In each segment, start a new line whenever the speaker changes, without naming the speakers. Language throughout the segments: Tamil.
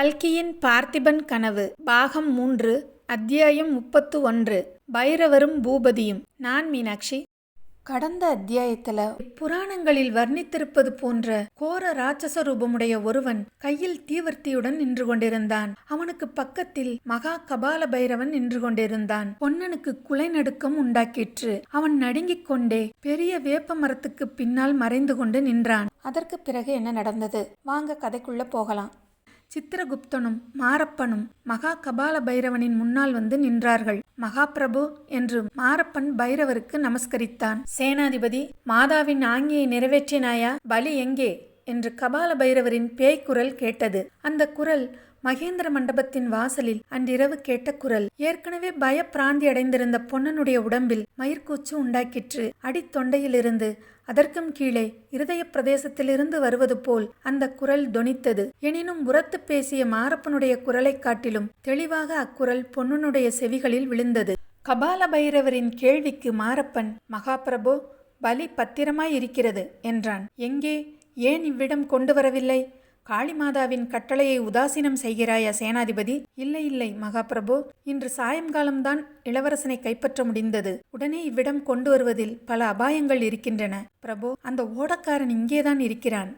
கல்கியின் பார்த்திபன் கனவு பாகம் 3 அத்தியாயம் 31 பைரவரும் பூபதியும். நான் மீனாட்சி. கடந்த அத்தியாயத்துல புராணங்களில் வர்ணித்திருப்பது போன்ற கோர ராட்சச ரூபமுடைய ஒருவன் கையில் தீவர்த்தியுடன் நின்று கொண்டிருந்தான். அவனுக்கு பக்கத்தில் மகா கபால பைரவன் நின்று கொண்டிருந்தான். பொன்னனுக்கு குலை நடுக்கம் உண்டாக்கிற்று. அவன் நடுங்கிக் கொண்டே பெரிய வேப்ப மரத்துக்கு பின்னால் மறைந்து கொண்டு நின்றான். அதற்கு பிறகு என்ன நடந்தது? வாங்க கதைக்குள்ள போகலாம். சித்திரகுப்தனும் மாரப்பனும் மகா கபால பைரவனின் முன்னால் வந்து நின்றார்கள். மகாபிரபு என்று மாரப்பன் பைரவருக்கு நமஸ்கரித்தான். சேனாதிபதி, மாதாவின் ஆஞ்ஞையை நிறைவேற்றினாயா? பலி எங்கே என்று கபால பைரவரின் பேய்க்குரல் கேட்டது. அந்த குரல் மகேந்திர மண்டபத்தின் வாசலில் அன்றிரவு கேட்ட குரல். ஏற்கனவே பயப்பிராந்தி அடைந்திருந்த பொன்னனுடைய உடம்பில் மயிர்கூச்சு உண்டாக்கிற்று. அடித்தொண்டையிலிருந்து அதற்கும் கீழே இருதய பிரதேசத்திலிருந்து வருவது போல் அந்த குரல் தொனித்தது. எனினும் உரத்து பேசிய மாரப்பனுடைய குரலை காட்டிலும் தெளிவாக அக்குரல் பொன்னனுடைய செவிகளில் விழுந்தது. கபால பைரவரின் கேள்விக்கு மாரப்பன், மகாபிரபு, பலி பத்திரமாய் இருக்கிறது என்றான். எங்கே? ஏன் இவ்விடம் கொண்டு வரவில்லை? காளிமாதாவின் கட்டளையை உதாசீனம் செய்கிறாயா சேனாதிபதி? இல்லை இல்லை மகாபிரபு, இன்று சாயங்காலம்தான் இளவரசனை கைப்பற்ற முடிந்தது. உடனே இவ்விடம் கொண்டு வருவதில் பல அபாயங்கள் இருக்கின்றன. பிரபு, அந்த ஓடக்காரன் இங்கேதான் இருக்கிறான்.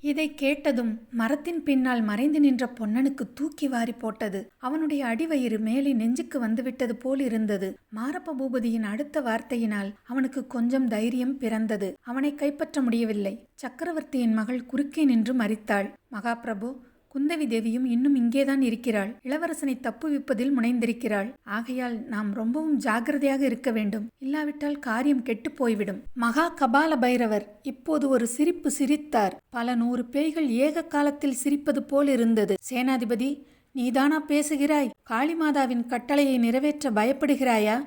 இதை கேட்டதும் மரத்தின் பின்னால் மறைந்து நின்ற பொன்னனுக்கு தூக்கி வாரி போட்டது. அவனுடைய அடிவயிறு மேலே நெஞ்சுக்கு வந்துவிட்டது போல் இருந்தது. மாரப்ப பூபதியின் அடுத்த வார்த்தையினால் அவனுக்கு கொஞ்சம் தைரியம் பிறந்தது. அவனை கைப்பற்ற முடியவில்லை. சக்கரவர்த்தியின் மகள் குறுக்கே நின்று மரித்தாள். மகாபிரபு, குந்தவி தேவியும் இன்னும் இங்கேதான் இருக்கிறாள். இளவரசனை தப்புவிப்பதில் முனைந்திருக்கிறாள். ஆகையால் நாம் ரொம்பவும் ஜாக்கிரதையாக இருக்க வேண்டும். இல்லாவிட்டால் காரியம் கெட்டு போய்விடும். மகா கபால பைரவர் இப்போது ஒரு சிரிப்பு சிரித்தார். பல 100 பேய்கள் ஏக காலத்தில் சிரிப்பது போல் இருந்தது. சேனாதிபதி, நீதானா பேசுகிறாய்? காளிமாதாவின் கட்டளையை நிறைவேற்ற பயப்படுகிறாயா?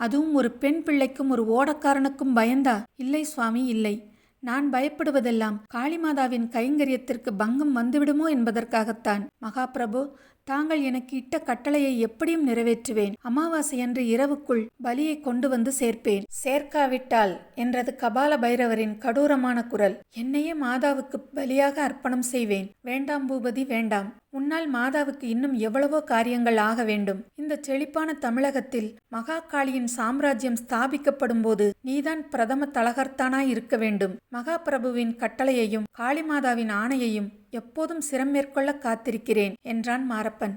அதுவும் ஒரு பெண் பிள்ளைக்கும் ஒரு ஓடக்காரனுக்கும் பயந்தா? இல்லை சுவாமி, இல்லை. நான் பயப்படுவதெல்லாம் காளிமாதாவின் கைங்கரியத்திற்கு பங்கம் வந்துவிடுமோ என்பதற்காகத்தான். மகாபிரபு, தாங்கள் எனக்கு இட்ட கட்டளையை எப்படியும் நிறைவேற்றுவேன். அமாவாசையன்று இரவுக்குள் பலியை கொண்டு வந்து சேர்ப்பேன். சேர்க்காவிட்டால் என்றது கபால பைரவரின் கடூரமான குரல். என்னையே மாதாவுக்கு பலியாக அர்ப்பணம் செய்வேன். வேண்டாம் பூபதி, வேண்டாம். உன்னால் மாதாவுக்கு இன்னும் எவ்வளவோ காரியங்கள் ஆக வேண்டும். இந்த செழிப்பான தமிழகத்தில் மகா காளியின் சாம்ராஜ்யம் ஸ்தாபிக்கப்படும் போது நீதான் பிரதம தலகர்த்தானாய் இருக்க வேண்டும். மகாபிரபுவின் கட்டளையையும் காளிமாதாவின் ஆணையையும் எப்போதும் சிரம் மேற்கொள்ள காத்திருக்கிறேன் என்றான் மாரப்பன்.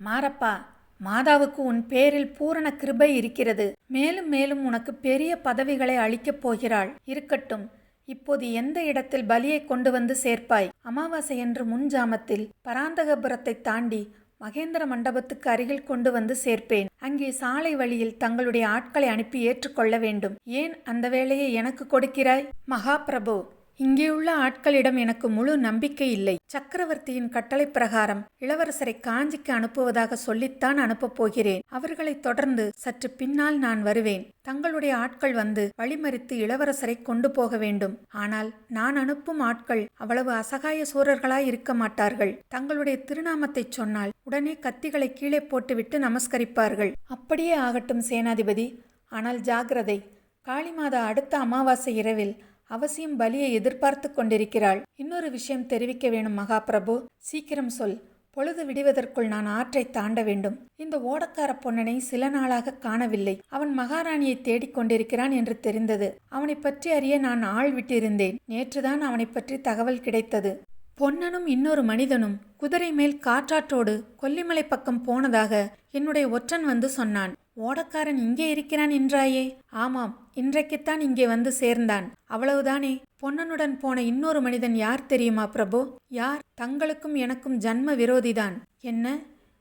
மாரப்பா, மாதாவுக்கு உன் பேரில் பூரண கிருபை இருக்கிறது. மேலும் மேலும் உனக்கு பெரிய பதவிகளை அளிக்கப் போகிறாள். இருக்கட்டும். இப்போது எந்த இடத்தில் பலியை கொண்டு வந்து சேர்ப்பாய்? அமாவாசையன்று முன்ஜாமத்தில் பராந்தகபுரத்தை தாண்டி மகேந்திர மண்டபத்துக்கு அருகில் கொண்டு வந்து சேர்ப்பேன். அங்கே சாலை வழியில் தங்களுடைய ஆட்களை அனுப்பி ஏற்றுக்கொள்ள வேண்டும். ஏன் அந்த வேலையை எனக்கு கொடுக்கிறாய்? மகாபிரபு, இங்கேயுள்ள ஆட்களிடம் எனக்கு முழு நம்பிக்கை இல்லை. சக்கரவர்த்தியின் கட்டளை பிரகாரம் இளவரசரை காஞ்சிக்கு அனுப்புவதாக சொல்லித்தான் அனுப்பப் போகிறேன். அவர்களை தொடர்ந்து சற்று பின்னால் நான் வருவேன். தங்களுடைய ஆட்கள் வந்து வழிமறித்து இளவரசரை கொண்டு போக வேண்டும். ஆனால் நான் அனுப்பும் ஆட்கள் அவ்வளவு அசகாய சூரர்களாய் இருக்க மாட்டார்கள். தங்களுடைய திருநாமத்தை சொன்னால் உடனே கத்திகளை கீழே போட்டுவிட்டு நமஸ்கரிப்பார்கள். அப்படியே ஆகட்டும் சேனாதிபதி. ஆனால் ஜாகிரதை. காளிமாதா அடுத்த அமாவாசை இரவில் அவசியம் பலியை எதிர்பார்த்து கொண்டிருக்கிறாள். இன்னொரு விஷயம் தெரிவிக்க வேணும் மகாபிரபு. சீக்கிரம் சொல். பொழுது விடுவதற்குள் நான் ஆற்றை தாண்ட வேண்டும். இந்த ஓடக்கார பொன்னனை சில நாளாக காணவில்லை. அவன் மகாராணியை தேடிக்கொண்டிருக்கிறான் என்று தெரிந்தது. அவனை பற்றி அறிய நான் ஆள் விட்டிருந்தேன். நேற்றுதான் அவனை பற்றி தகவல் கிடைத்தது. பொன்னனும் இன்னொரு மனிதனும் குதிரை மேல் காற்றாற்றோடு கொல்லிமலை பக்கம் போனதாக என்னுடைய ஒற்றன் வந்து சொன்னான். ஓடக்காரன் இங்கே இருக்கிறான் என்றாயே? ஆமாம், இன்றைக்குத்தான் இங்கே வந்து சேர்ந்தான். அவ்வளவுதானே? பொன்னனுடன் போன இன்னொரு மனிதன் யார் தெரியுமா பிரபு? யார்? தங்களுக்கும் எனக்கும் ஜன்ம விரோதிதான். என்ன?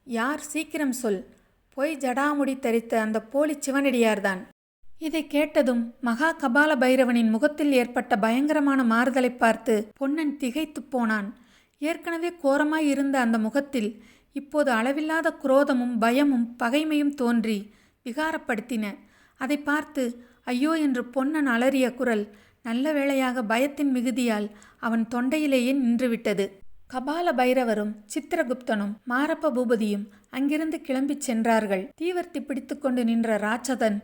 யார்? சீக்கிரம் சொல். பொய் ஜடாமுடி தரித்த அந்த போலி சிவனடியார்தான். இதை கேட்டதும் மகா கபால பைரவனின் முகத்தில் ஏற்பட்ட பயங்கரமான மாறுதலை பார்த்து பொன்னன் திகைத்து போனான். ஏற்கனவே கோரமாய் இருந்த அந்த முகத்தில் இப்போது அளவில்லாத குரோதமும் பயமும் பகைமையும் தோன்றி விகாரப்படுத்தின. அதை பார்த்து ஐயோ என்று பொன்னன் அலறிய குரல் நல்ல வேளையாக பயத்தின் மிகுதியால் அவன் தொண்டையிலேயே நின்றுவிட்டது. கபால பைரவரும் சித்திரகுப்தனும் மாரப்ப பூபதியும் அங்கிருந்து கிளம்பிச் சென்றார்கள். தீவர்த்தி பிடித்து கொண்டு நின்ற ராட்சதன்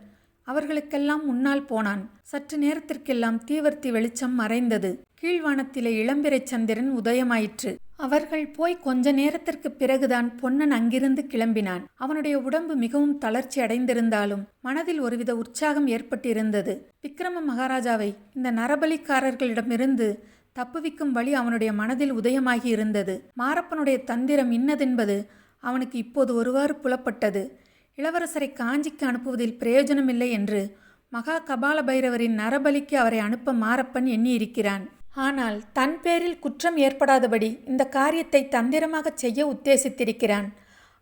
அவர்களுக்கெல்லாம் முன்னால் போனான். சற்று நேரத்திற்கெல்லாம் தீவர்த்தி வெளிச்சம் மறைந்தது. கீழ்வானத்திலே இளம்பிறை சந்திரன் உதயமாயிற்று. அவர்கள் போய் கொஞ்ச நேரத்திற்கு பிறகுதான் பொன்னன் அங்கிருந்து கிளம்பினான். அவனுடைய உடம்பு மிகவும் தளர்ச்சி அடைந்திருந்தாலும் மனதில் ஒருவித உற்சாகம் ஏற்பட்டிருந்தது. விக்கிரம மகாராஜாவை இந்த நரபலிக்காரர்களிடமிருந்து தப்புவிக்கும் வழி அவனுடைய மனதில் உதயமாகி இருந்தது. மாரப்பனுடைய தந்திரம் இன்னதென்பது அவனுக்கு இப்போது ஒருவாறு புலப்பட்டது. இளவரசரை காஞ்சிக்கு அனுப்புவதில் பிரயோஜனமில்லை என்று மகா கபால பைரவரின் நரபலிக்கு அவரை அனுப்ப மாரப்பன் எண்ணியிருக்கிறான். ஆனால் தன் பேரில் குற்றம் ஏற்படாதபடி இந்த காரியத்தை தந்திரமாக செய்ய உத்தேசித்திருக்கிறான்.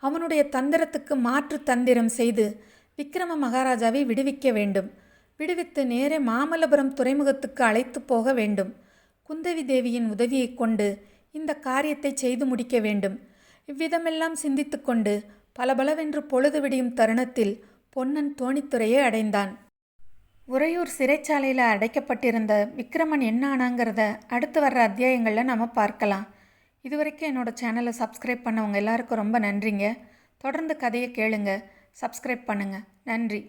அவனுடைய தந்திரத்துக்கு மாற்று தந்திரம் செய்து விக்கிரம மகாராஜாவை விடுவிக்க வேண்டும். விடுவித்து நேரே மாமல்லபுரம் துறைமுகத்துக்கு அழைத்து போக வேண்டும். குந்தவி தேவியின் உதவியை கொண்டு இந்த காரியத்தை செய்து முடிக்க வேண்டும். இவ்விதமெல்லாம் சிந்தித்து கொண்டு பலபலவென்று பொழுது விடியும் தருணத்தில் பொன்னன் தோணித்துறையை அடைந்தான். உறையூர் சிறைச்சாலையில் அடைக்கப்பட்டிருந்த விக்ரமன் என்ன ஆனாங்கிறத அடுத்து வர்ற அத்தியாயங்களில் நம்ம பார்க்கலாம். இதுவரைக்கும் என்னோடய சேனலை சப்ஸ்கிரைப் பண்ணவங்க எல்லாருக்கும் ரொம்ப நன்றிங்க. தொடர்ந்து கதையை கேளுங்க, சப்ஸ்கிரைப் பண்ணுங்கள். நன்றி.